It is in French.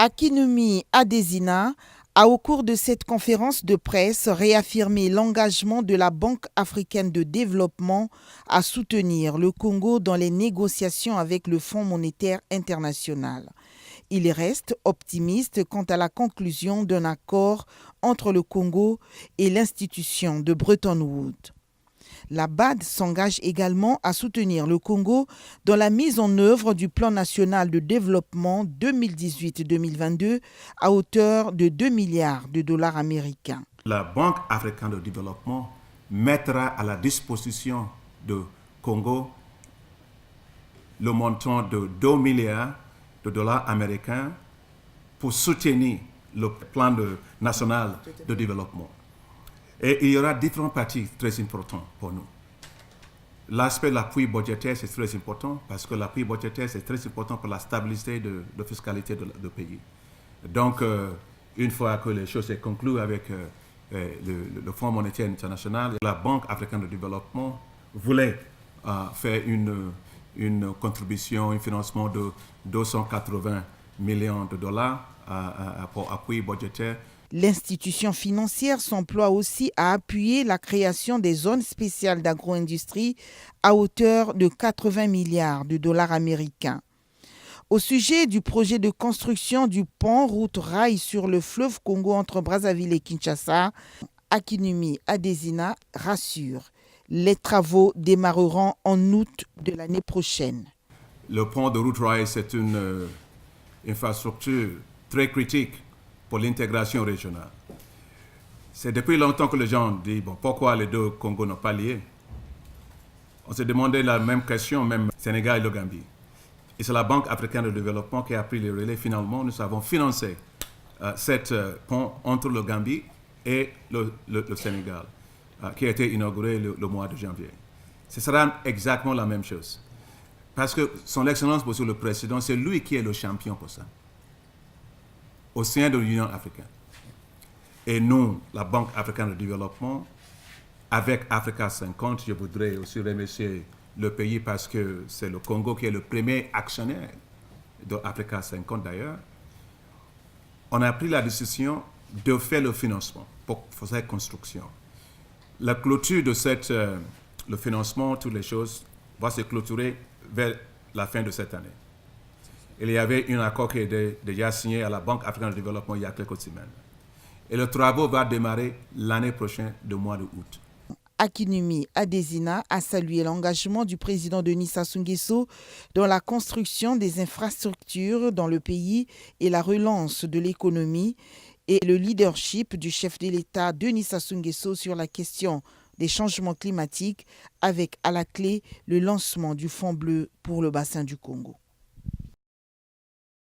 Akinwumi Adesina a, au cours de cette conférence de presse, réaffirmé l'engagement de la Banque africaine de développement à soutenir le Congo dans les négociations avec le Fonds monétaire international. Il reste optimiste quant à la conclusion d'un accord entre le Congo et l'institution de Bretton Woods. La BAD s'engage également à soutenir le Congo dans la mise en œuvre du Plan national de développement 2018-2022 à hauteur de 2 milliards de dollars américains. La Banque africaine de développement mettra à la disposition du Congo le montant de 2 milliards de dollars américains pour soutenir le plan national de développement. Et il y aura différentes parties très importantes pour nous. L'aspect de l'appui budgétaire, c'est très important parce que l'appui budgétaire, c'est très important pour la stabilité de fiscalité du pays. Donc, une fois que les choses se concluent avec le Fonds monétaire international, la Banque africaine de développement voulait faire une contribution, un financement de 280 millions de dollars pour appui budgétaire. L'institution financière s'emploie aussi à appuyer la création des zones spéciales d'agro-industrie à hauteur de 80 milliards de dollars américains. Au sujet du projet de construction du pont route-rail sur le fleuve Congo entre Brazzaville et Kinshasa, Akinwumi Adesina rassure. Les travaux démarreront en août de l'année prochaine. Le pont de route-rail, c'est une infrastructure très critique pour l'intégration régionale. C'est depuis longtemps que les gens disent pourquoi les deux Congos n'ont pas lié. On s'est demandé la même question, même Sénégal et le Gambie. Et c'est la Banque africaine de développement qui a pris le relais. Finalement, nous avons financé cet pont entre le Gambie et le Sénégal, qui a été inauguré le mois de janvier. Ce sera exactement la même chose. Parce que son Excellence, Monsieur le Président, c'est lui qui est le champion pour ça, au sein de l'Union africaine. Et nous, la Banque africaine de développement, avec Africa 50, je voudrais aussi remercier le pays parce que c'est le Congo qui est le premier actionnaire de Africa 50 d'ailleurs. On a pris la décision de faire le financement pour cette construction. La clôture de le financement, toutes les choses, va se clôturer vers la fin de cette année. Il y avait un accord qui était déjà signé à la Banque africaine de développement il y a quelques semaines. Et le travail va démarrer l'année prochaine, le mois d'août. Akinwumi Adesina a salué l'engagement du président Denis Sassou Nguesso dans la construction des infrastructures dans le pays et la relance de l'économie et le leadership du chef de l'État Denis Sassou Nguesso sur la question des changements climatiques avec à la clé le lancement du Fonds bleu pour le bassin du Congo.